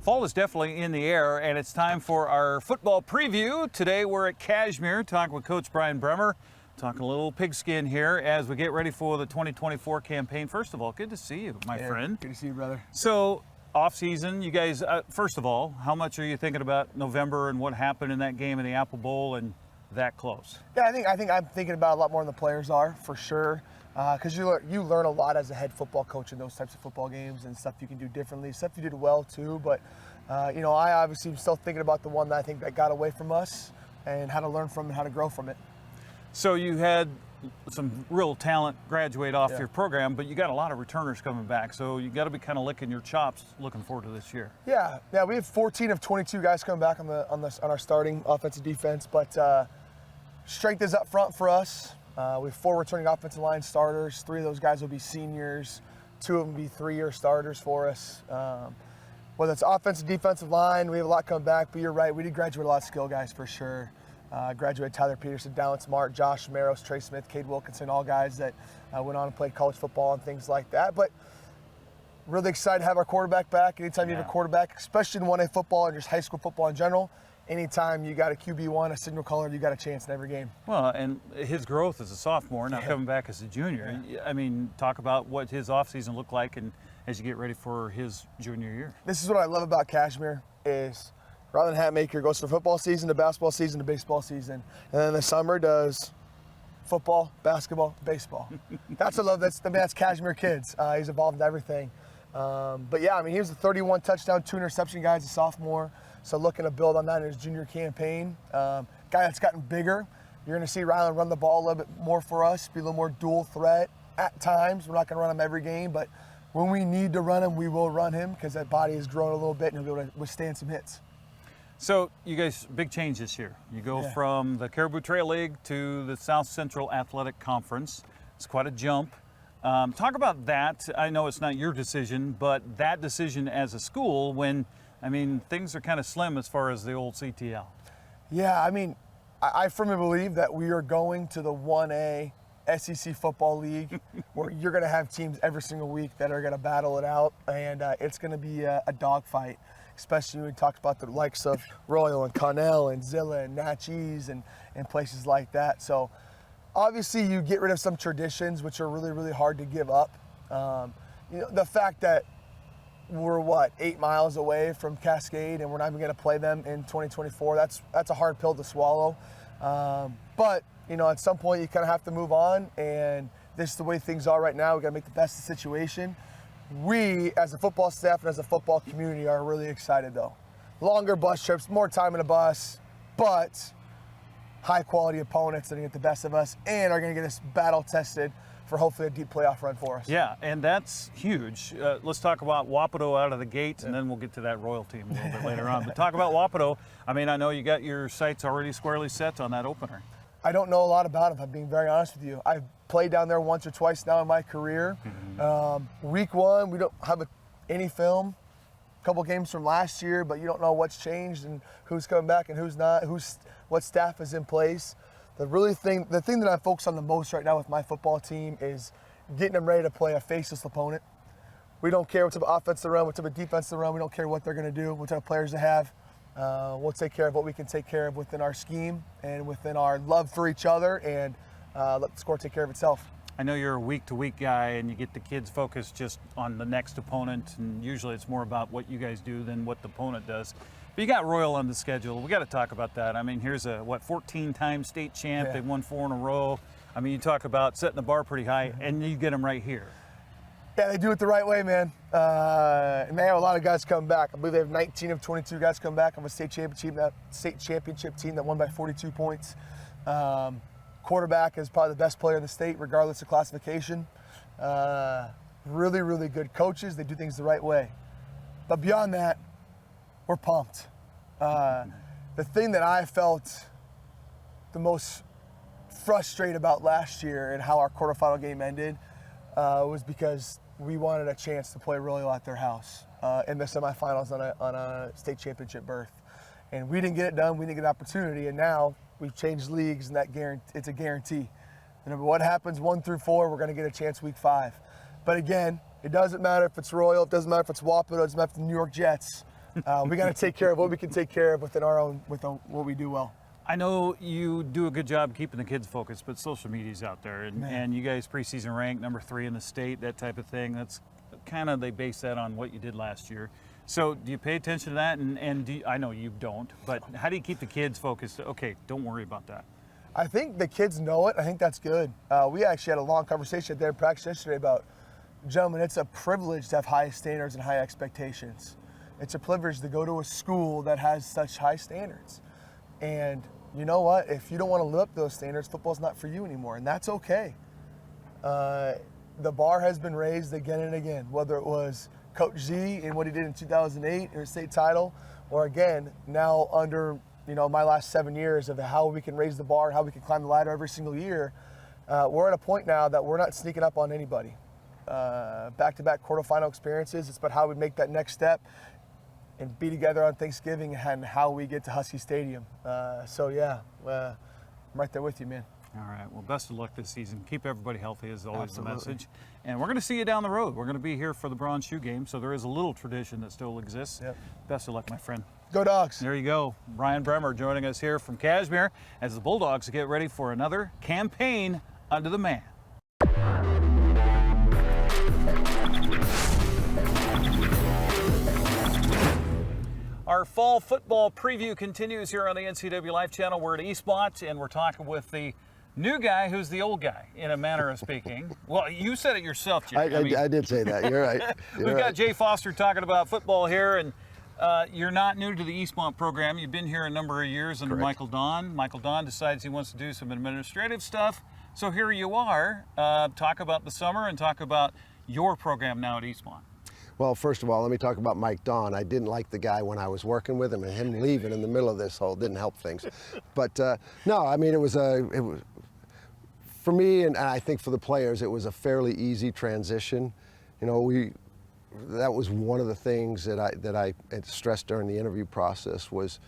Fall is definitely in the air, and it's time for our football preview. Today we're at Cashmere talking with Coach Brian Bremer, talking a little pigskin here as we get ready for the 2024 campaign. First of all, good to see you, my friend. Good to see you, brother. So, off season, you guys, first of all, how much are you thinking about November and what happened in that game in the Apple Bowl and that close? Yeah, I think I'm thinking about a lot more than the players are, for sure. Because you learn a lot as a head football coach in those types of football games and stuff you can do differently, stuff you did well too. But I obviously am still thinking about the one that I think that got away from us and how to learn from it and how to grow from it. So you had some real talent graduate off your program, but you got a lot of returners coming back. So you got to be kind of licking your chops looking forward to this year. Yeah, we have 14 of 22 guys coming back on our starting offensive defense, but strength is up front for us. We have 4 returning offensive line starters. 3 of those guys will be seniors. 2 of them will be 3-year starters for us. Whether it's offensive, defensive line, we have a lot coming back. But you're right, we did graduate a lot of skill guys for sure. Graduated Tyler Peterson, Dallin Smart, Josh Maros, Trey Smith, Cade Wilkinson, all guys that went on and played college football and things like that. But really excited to have our quarterback back. Anytime you have a quarterback, especially in 1A football and just high school football in general, anytime you got a QB1, a signal caller, you got a chance in every game. Well, and his growth as a sophomore, now coming back as a junior. Yeah. I mean, talk about what his offseason looked like and as you get ready for his junior year. This is what I love about Cashmere is rather than Hatmaker goes from football season to basketball season to baseball season. And then the summer does football, basketball, baseball. That's what I love. That's Cashmere Kids. He's involved in everything. But yeah, I mean, he was a 31 touchdown, 2 interception guy as a sophomore. So looking to build on that in his junior campaign. Guy that's gotten bigger. You're going to see Rylan run the ball a little bit more for us, be a little more dual threat at times. We're not going to run him every game, but when we need to run him, we will run him because that body has grown a little bit and he'll be able to withstand some hits. So you guys, big change this year. You go from the Caribou Trail League to the South Central Athletic Conference. It's quite a jump. Talk about that. I know it's not your decision, but that decision as a school when, I mean, things are kind of slim as far as the old CTL. Yeah, I mean, I firmly believe that we are going to the 1A SEC Football League where you're going to have teams every single week that are going to battle it out, and it's going to be a dogfight, especially when we talked about the likes of Royal and Connell and Zilla and Natchez and places like that. So obviously you get rid of some traditions, which are really, really hard to give up. The fact that we're 8 miles away from Cascade and we're not even going to play them in 2024. That's a hard pill to swallow. But at some point you kind of have to move on, and this is the way things are right now. We got to make the best of the situation. We, as a football staff and as a football community, are really excited though. Longer bus trips, more time in a bus, but high quality opponents that are going to get the best of us and are going to get us battle tested for hopefully a deep playoff run for us. Yeah, and that's huge. Let's talk about Wapato out of the gate, and then we'll get to that Royal team a little bit later on. But talk about Wapato. I mean, I know you got your sights already squarely set on that opener. I don't know a lot about him, if I'm being very honest with you. I've played down there once or twice now in my career. Week 1, we don't have any film. A couple games from last year, but you don't know what's changed and who's coming back and who's not, what staff is in place. The thing that I focus on the most right now with my football team is getting them ready to play a faceless opponent. We don't care what type of offense they run, what type of defense they run. We don't care what they're going to do, what type of players they have. We'll take care of what we can take care of within our scheme and within our love for each other, and let the score take care of itself. I know you're a week-to-week guy and you get the kids focused just on the next opponent, and usually it's more about what you guys do than what the opponent does. But you got Royal on the schedule. We got to talk about that. I mean, here's a, 14-time state champ. Yeah. They've won 4 in a row. I mean, you talk about setting the bar pretty high, and you get them right here. Yeah, they do it the right way, man. And they have a lot of guys come back. I believe they have 19 of 22 guys come back on a state championship team that won by 42 points. Quarterback is probably the best player in the state, regardless of classification. Really, really good coaches. They do things the right way. But beyond that, we're pumped. The thing that I felt the most frustrated about last year and how our quarterfinal game ended was because we wanted a chance to play Royal at their house in the semifinals on a state championship berth. And we didn't get it done. We didn't get an opportunity. And now we've changed leagues, and it's a guarantee. No matter what happens 1 through 4, we're going to get a chance week 5. But again, it doesn't matter if it's Royal, it doesn't matter if it's Wapato, it doesn't matter if it's the New York Jets. We got to take care of what we can take care of within our own, what we do well. I know you do a good job keeping the kids focused, but social media's out there, and you guys preseason ranked number 3 in the state, that type of thing. That's kind of, they base that on what you did last year. So do you pay attention to that? And I know you don't, but how do you keep the kids focused? Okay, don't worry about that. I think the kids know it. I think that's good. We actually had a long conversation at their practice yesterday about, gentlemen, it's a privilege to have high standards and high expectations. It's a privilege to go to a school that has such high standards. And you know what? If you don't want to live up to those standards, football's not for you anymore, and that's okay. The bar has been raised again and again, whether it was Coach Z and what he did in 2008 in a state title, or again, now under my last 7 years of how we can raise the bar, how we can climb the ladder every single year. We're at a point now that we're not sneaking up on anybody. Back-to-back quarterfinal experiences, it's about how we make that next step and be together on Thanksgiving and how we get to Husky Stadium. So yeah, I'm right there with you, man. All right, well, best of luck this season. Keep everybody healthy is always Absolutely. the message. And we're going to see you down the road. We're going to be here for the Bronze Shoe Game, so there is a little tradition that still exists. Yep. Best of luck, my friend. Go Dogs. There you go. Brian Bremer joining us here from Kashmir as the Bulldogs get ready for another campaign under the man. Our fall football preview continues here on the NCW Life Channel. We're at Eastmont, and we're talking with the new guy who's the old guy, in a manner of speaking. Well, you said it yourself, Jay. I did say that. You're right. We've got Jay Foster talking about football here, and you're not new to the Eastmont program. You've been here a number of years under Michael Don. Michael Don decides he wants to do some administrative stuff. So here you are. Talk about the summer and talk about your program now at Eastmont. Well, first of all, let me talk about Mike Don. I didn't like the guy when I was working with him, and him leaving in the middle of this whole didn't help things. But no, I mean, it was for me, and I think for the players, it was a fairly easy transition. That was one of the things that I stressed during the interview process was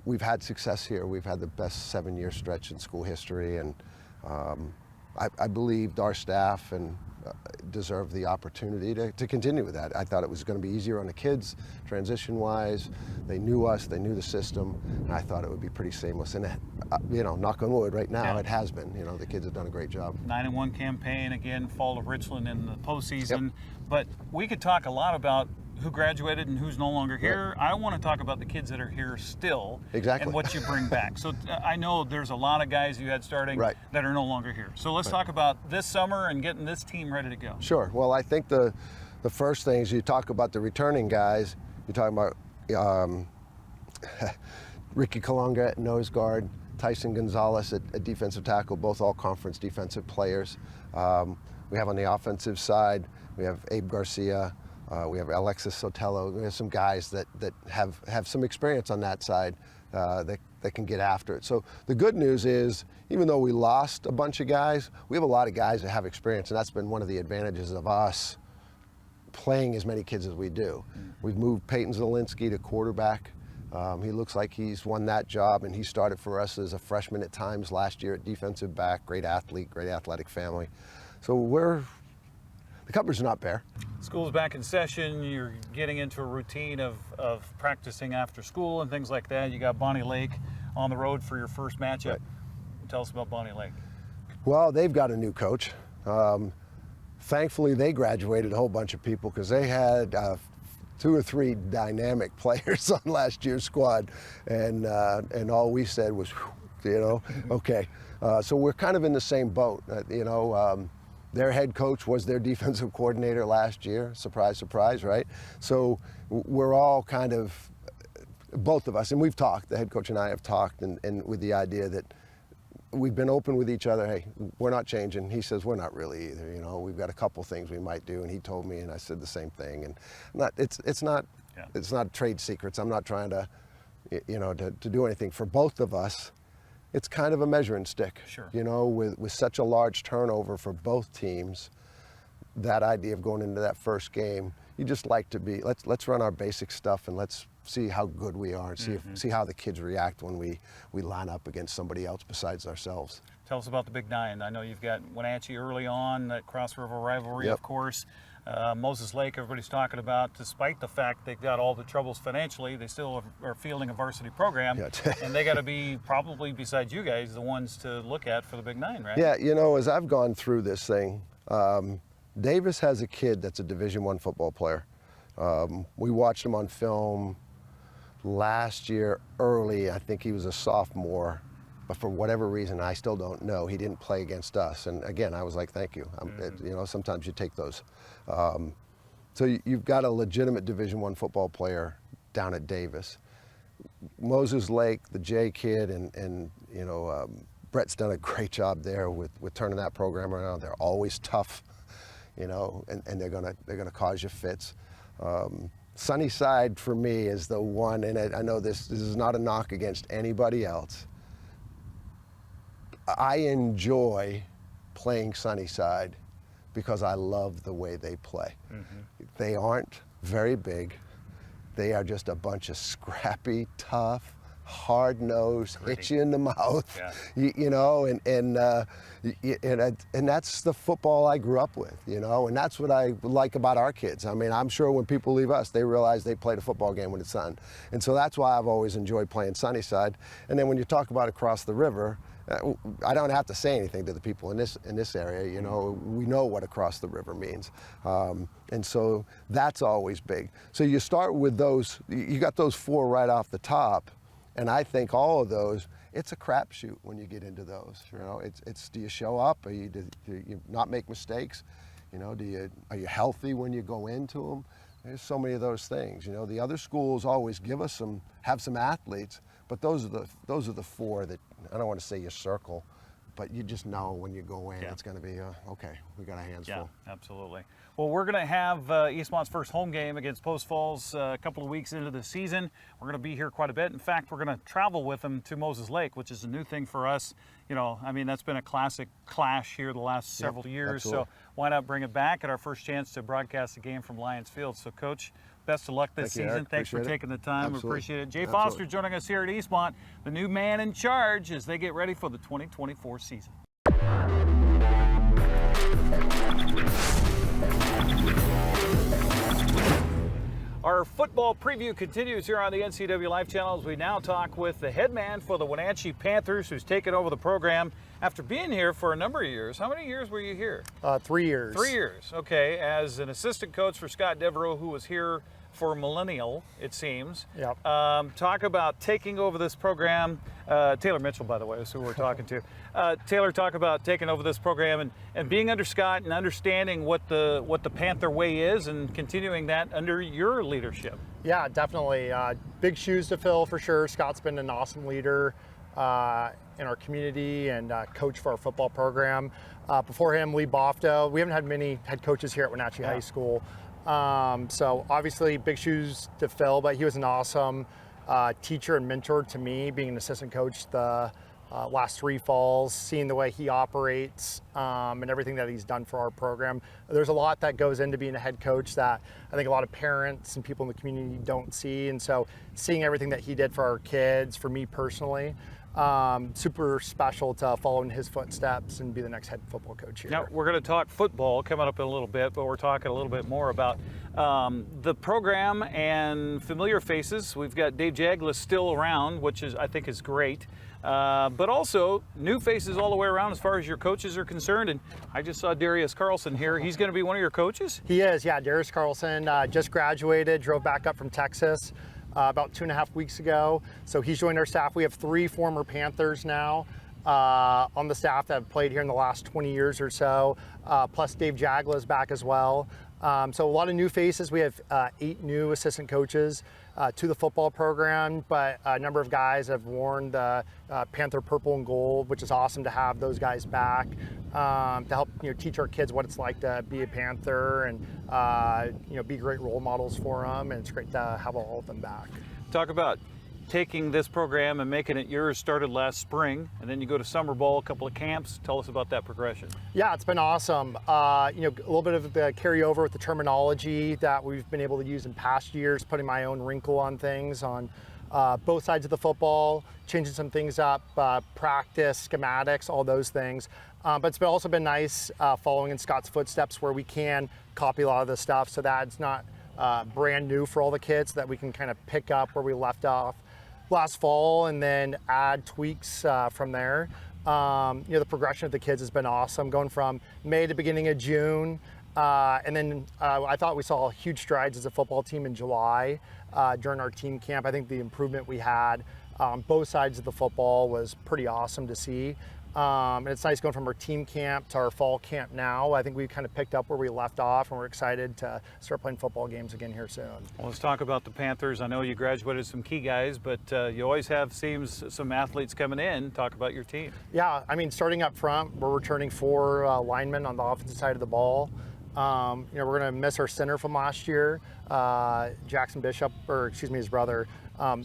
we've had success here. We've had the best 7-year stretch in school history, and I believed our staff and deserved the opportunity to continue with that. I thought it was going to be easier on the kids, transition-wise. They knew us, they knew the system, and I thought it would be pretty seamless. And, knock on wood, right now it has been. The kids have done a great job. 9-1 campaign, again, fall of Richland in the postseason. Yep. But we could talk a lot about who graduated and who's no longer here. Right. I want to talk about the kids that are here still. Exactly. And what you bring back. So I know there's a lot of guys you had starting that are no longer here. So let's talk about this summer and getting this team ready to go. Sure. Well, I think the first thing is you talk about the returning guys. You're talking about Ricky Kalunga at nose guard, Tyson Gonzalez at defensive tackle, both all-conference defensive players. We have on the offensive side, we have Abe Garcia, we have Alexis Sotelo. We have some guys that have some experience on that side that can get after it. So the good news is, even though we lost a bunch of guys, we have a lot of guys that have experience, and that's been one of the advantages of us playing as many kids as we do. We've moved Peyton Zielinski to quarterback. He looks like he's won that job, and he started for us as a freshman at times last year at defensive back. Great athlete, great athletic family. So the cupboard's not bare. School's back in session. You're getting into a routine of practicing after school and things like that. You got Bonnie Lake on the road for your first matchup. Right. Tell us about Bonnie Lake. Well, they've got a new coach. Thankfully, they graduated a whole bunch of people because they had 2 or 3 dynamic players on last year's squad, and all we said was, you know, okay. So we're kind of in the same boat. You know, their head coach was their defensive coordinator last year. Surprise, surprise, right? So we're all kind of, both of us, and we've talked, the head coach and I have talked, and with the idea that we've been open with each other. Hey, we're not changing. He says we're not really either. You know, we've got a couple things we might do, and he told me, and I said the same thing. And it's not trade secrets. I'm not trying to, you know, to do anything for both of us. It's kind of a measuring stick. Sure. You know, with such a large turnover for both teams, that idea of going into that first game, you just like to be, let's run our basic stuff and let's see how good we are and see how the kids react when we line up against somebody else besides ourselves. Tell us about the Big Nine. I know you've got Wenatchee early on, that Cross River rivalry, of course. Moses Lake, everybody's talking about, despite the fact they've got all the troubles financially, they still are fielding a varsity program, and they got to be probably, besides you guys, the ones to look at for the Big Nine, right? Yeah, you know, as I've gone through this thing, Davis has a kid that's a Division I football player. We watched him on film last year early. I think he was a sophomore, but for whatever reason, I still don't know, he didn't play against us. And again, I was like, thank you. You know, sometimes you take those. So you've got a legitimate Division I football player down at Davis. Moses Lake, the J kid, and you know, Brett's done a great job there with turning that program around. They're always tough, you know, and they're gonna cause you fits. Sunnyside for me is the one, and I know this is not a knock against anybody else. I enjoy playing Sunnyside because I love the way they play. They aren't very big. They are just a bunch of scrappy, tough, hard-nosed, hit you in the mouth, you know, and that's the football I grew up with, you know, and that's what I like about our kids. I mean, I'm sure when people leave us, they realize they played a football game with the Sun. And so that's why I've always enjoyed playing Sunnyside. And then when you talk about across the river, I don't have to say anything to the people in this area, you know, we know what across the river means. And so that's always big. So you start with those, you got those 4 right off the top, and I think all of those, it's a crapshoot when you get into those. You know, it's do you show up? Do you not make mistakes? You know, are you healthy when you go into them? There's so many of those things. You know, the other schools always have some athletes, but those are the 4 that, I don't want to say you circle, but you just know when you go in, it's going to be, okay, we got our hands full. Yeah, absolutely. Well, we're going to have Eastmont's first home game against Post Falls a couple of weeks into the season. We're going to be here quite a bit. In fact, we're going to travel with them to Moses Lake, which is a new thing for us. You know, I mean, that's been a classic clash here the last several years. Absolutely. So why not bring it back at our first chance to broadcast the game from Lions Field? So, Coach, best of luck this season. Eric. Thanks for Appreciate taking the time. Absolutely. We appreciate it. Jay Absolutely. Foster joining us here at Eastmont, the new man in charge as they get ready for the 2024 season. Our football preview continues here on the NCW Live Channel as we now talk with the head man for the Wenatchee Panthers, who's taken over the program after being here for a number of years. How many years were you here? 3 years. 3 years, okay. As an assistant coach for Scott Devereaux, who was here for millennial, it seems. Yep. Talk about taking over this program. Taylor Mitchell, by the way, is who we're talking to. Taylor, talk about taking over this program and being under Scott and understanding what the Panther way is and continuing that under your leadership. Yeah, definitely. Big shoes to fill for sure. Scott's been an awesome leader in our community and coach for our football program. Before him, Lee Bofta. We haven't had many head coaches here at Wenatchee High School. So obviously big shoes to fill, but he was an awesome teacher and mentor to me, being an assistant coach the last 3 falls, seeing the way he operates and everything that he's done for our program. There's a lot that goes into being a head coach that I think a lot of parents and people in the community don't see. And so seeing everything that he did for our kids, for me personally, super special to follow in his footsteps and be the next head football coach here. Now, we're going to talk football coming up in a little bit, but we're talking a little bit more about the program and familiar faces. We've got Dave Jaglas still around, which I think is great. But also new faces all the way around as far as your coaches are concerned. And I just saw Darius Carlson here. He's going to be one of your coaches? He is, yeah. Darius Carlson just graduated, drove back up from Texas about 2.5 weeks ago. So he's joined our staff. We have 3 former Panthers now on the staff that have played here in the last 20 years or so, plus Dave Jaglas back as well. So a lot of new faces. We have 8 new assistant coaches to the football program, but a number of guys have worn the Panther purple and gold, which is awesome to have those guys back to help teach our kids what it's like to be a Panther and be great role models for them. And it's great to have all of them back. Talk about taking this program and making it yours. Started last spring, and then you go to summer ball, a couple of camps. Tell us about that progression. Yeah, it's been awesome. A little bit of the carryover with the terminology that we've been able to use in past years, putting my own wrinkle on things on both sides of the football, changing some things up, practice, schematics, all those things. But it's also been nice following in Scott's footsteps where we can copy a lot of the stuff so that it's not brand new for all the kids, so that we can kind of pick up where we left off last fall and then add tweaks from there. The progression of the kids has been awesome, going from May to beginning of June. And then I thought we saw huge strides as a football team in July during our team camp. I think the improvement we had on both sides of the football was pretty awesome to see. And it's nice going from our team camp to our fall camp now. I think we kind of picked up where we left off, and we're excited to start playing football games again here soon. Well, let's talk about the Panthers. I know you graduated some key guys, but you always have, seems, some athletes coming in. Talk about your team. Yeah, I mean, starting up front, we're returning 4 linemen on the offensive side of the ball. We're going to miss our center from last year, Jackson Bishop, or excuse me, his brother.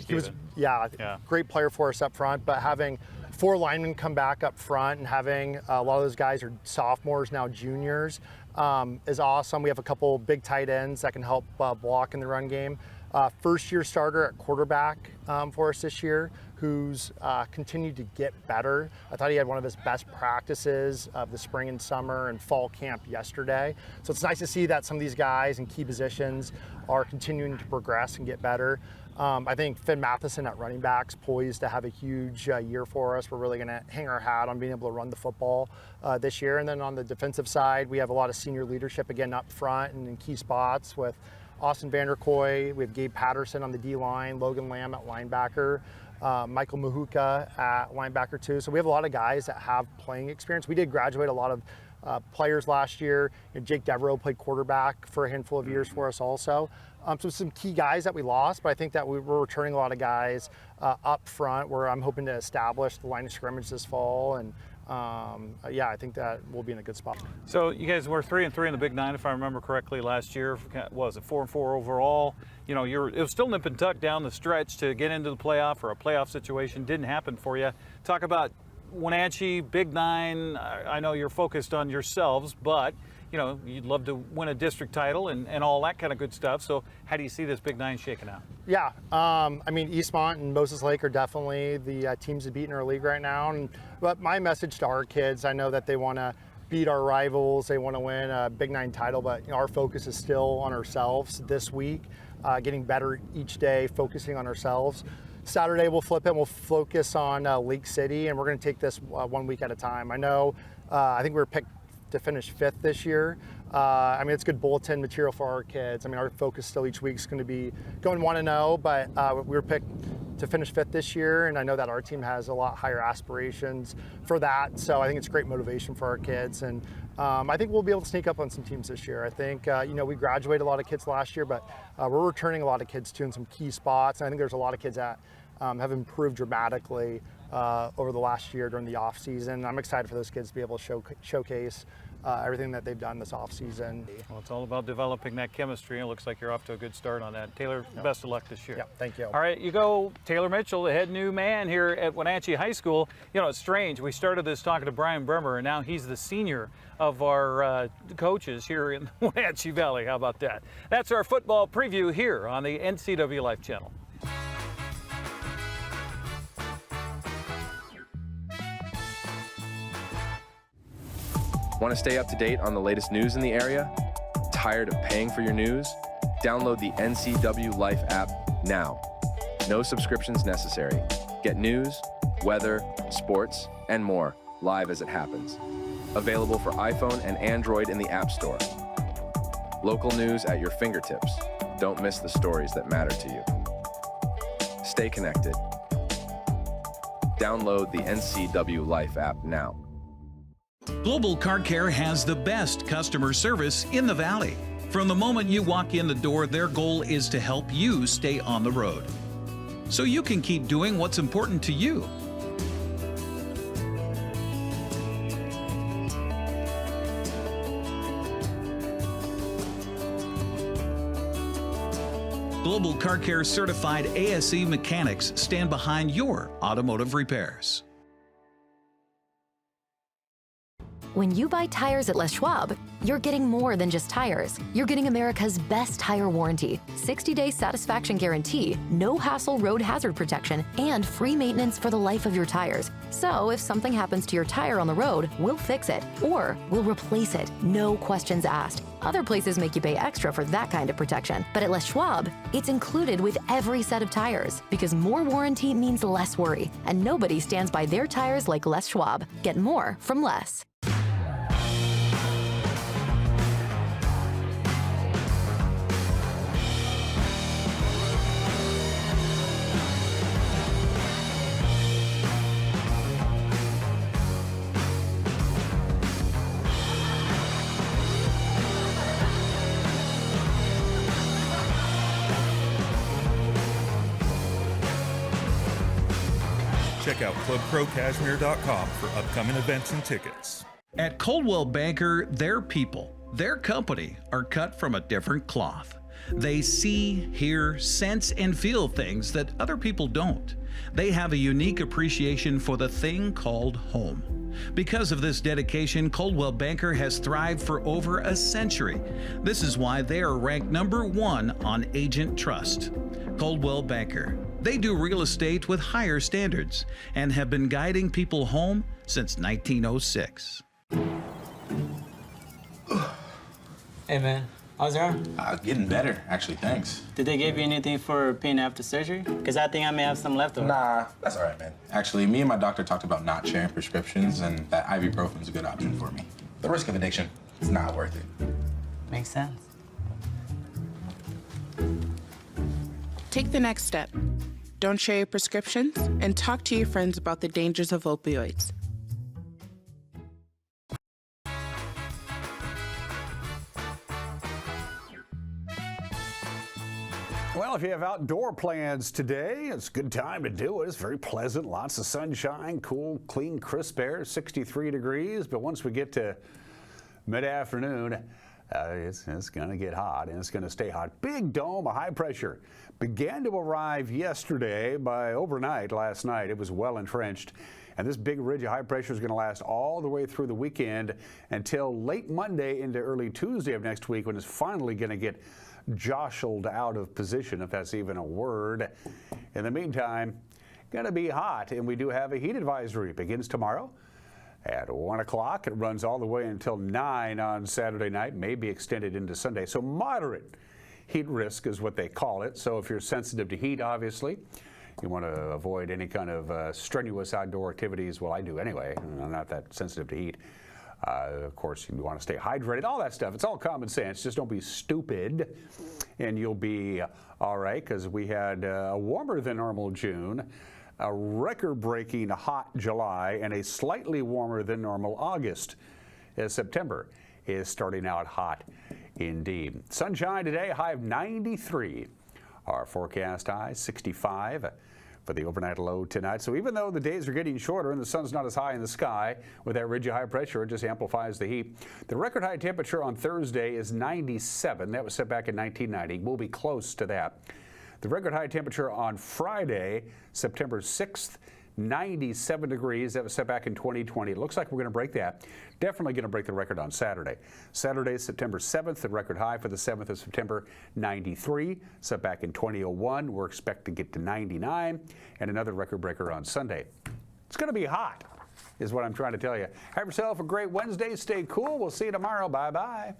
He was, great player for us up front, but having 4 linemen come back up front and having a lot of those guys are sophomores, now juniors, is awesome. We have a couple big tight ends that can help block in the run game. First-year starter at quarterback for us this year, who's continued to get better. I thought he had one of his best practices of the spring and summer and fall camp yesterday. So it's nice to see that some of these guys in key positions are continuing to progress and get better. I think Finn Matheson at running back's poised to have a huge year for us. We're really going to hang our hat on being able to run the football this year. And then on the defensive side, we have a lot of senior leadership again up front and in key spots with Austin Vanderkoy. We have Gabe Patterson on the D-line, Logan Lamb at linebacker, Michael Mahuka at linebacker too. So we have a lot of guys that have playing experience. We did graduate a lot of players last year. Jake Devereaux played quarterback for a handful of years for us also. So some key guys that we lost, but I think that we're returning a lot of guys up front where I'm hoping to establish the line of scrimmage this fall. And I think that we'll be in a good spot. So you guys were 3-3 in the Big Nine, if I remember correctly, last year. What was it, 4-4 overall? It was still nip and tuck down the stretch to get into the playoff or a playoff situation. Didn't happen for you. Talk about Wenatchee, Big Nine. I know you're focused on yourselves, but you'd love to win a district title and all that kind of good stuff. So how do you see this Big Nine shaking out? Yeah, Eastmont and Moses Lake are definitely the teams to beat in our league right now. But my message to our kids, I know that they want to beat our rivals, they want to win a Big Nine title, but our focus is still on ourselves this week, getting better each day, focusing on ourselves. Saturday we'll flip it and we'll focus on Lake City, and we're going to take this 1 week at a time. I think we were picked to finish 5th this year. It's good bulletin material for our kids. Our focus still each week is going to be going 1-0, but we were picked to finish 5th this year, and I know that our team has a lot higher aspirations for that. So I think it's great motivation for our kids, and I think we'll be able to sneak up on some teams this year. I think we graduated a lot of kids last year, but we're returning a lot of kids too in some key spots. And I think there's a lot of kids that have improved dramatically over the last year during the off season. I'm excited for those kids to be able to showcase everything that they've done this off season. Well, it's all about developing that chemistry. It looks like you're off to a good start on that. Taylor, best of luck this year. Yeah, thank you. All right, you go, Taylor Mitchell, the head new man here at Wenatchee High School. It's strange. We started this talking to Brian Bremer, and now he's the senior of our coaches here in Wenatchee Valley. How about that? That's our football preview here on the NCW Life Channel. Want to stay up to date on the latest news in the area? Tired of paying for your news? Download the NCW Life app now. No subscriptions necessary. Get news, weather, sports, and more live as it happens. Available for iPhone and Android in the App Store. Local news at your fingertips. Don't miss the stories that matter to you. Stay connected. Download the NCW Life app now. Global Car Care has the best customer service in the Valley. From the moment you walk in the door, their goal is to help you stay on the road, so you can keep doing what's important to you. Global Car Care certified ASE mechanics stand behind your automotive repairs. When you buy tires at Les Schwab, you're getting more than just tires. You're getting America's best tire warranty, 60-day satisfaction guarantee, no hassle road hazard protection, and free maintenance for the life of your tires. So if something happens to your tire on the road, we'll fix it, or we'll replace it, no questions asked. Other places make you pay extra for that kind of protection, but at Les Schwab, it's included with every set of tires, because more warranty means less worry, and nobody stands by their tires like Les Schwab. Get more from Les. Check out ClubProCashmere.com for upcoming events and tickets. At Coldwell Banker, their people, their company are cut from a different cloth. They see, hear, sense, and feel things that other people don't. They have a unique appreciation for the thing called home. Because of this dedication, Coldwell Banker has thrived for over a century. This is why they are ranked #1 on Agent Trust. Coldwell Banker. They do real estate with higher standards and have been guiding people home since 1906. Hey man, how's your arm? Getting better, actually, thanks. Did they give you anything for pain after surgery? Because I think I may have some left over. Nah, that's all right, man. Actually, me and my doctor talked about not sharing prescriptions, and that ibuprofen's a good option for me. The risk of addiction, it's not worth it. Makes sense. Take the next step. Don't share your prescriptions and talk to your friends about the dangers of opioids. Well, if you have outdoor plans today, it's a good time to do it. It's very pleasant, lots of sunshine, cool, clean, crisp air, 63 degrees. But once we get to mid-afternoon, it's going to get hot, and it's going to stay hot. Big dome of high pressure began to arrive yesterday. By overnight, last night, it was well entrenched. And this big ridge of high pressure is going to last all the way through the weekend until late Monday into early Tuesday of next week, when it's finally going to get jostled out of position, if that's even a word. In the meantime, going to be hot, and we do have a heat advisory. It begins tomorrow at 1 o'clock. It runs all the way until 9 on Saturday night, may be extended into Sunday. So moderate heat risk is what they call it. So if you're sensitive to heat, obviously, you want to avoid any kind of strenuous outdoor activities. Well, I do anyway. I'm not that sensitive to heat. Of course, you want to stay hydrated, all that stuff. It's all common sense. Just don't be stupid, and you'll be all right, because we had a warmer than normal June, a record-breaking hot July, and a slightly warmer than normal August. As September is starting out hot indeed. Sunshine today, high of 93. Our forecast high, 65. For the overnight low tonight. So even though the days are getting shorter and the sun's not as high in the sky, with that ridge of high pressure, it just amplifies the heat. The record high temperature on Thursday is 97. That was set back in 1990. We'll be close to that. The record high temperature on Friday, September 6th, 97 degrees. That was set back in 2020. It looks like we're going to break that. Definitely going to break the record on Saturday. Saturday, September 7th, the record high for the 7th of September, 93. Set back in 2001. We're expecting to get to 99. And another record breaker on Sunday. It's going to be hot. is what I'm trying to tell you. Have yourself a great Wednesday. Stay cool. We'll see you tomorrow. Bye-bye.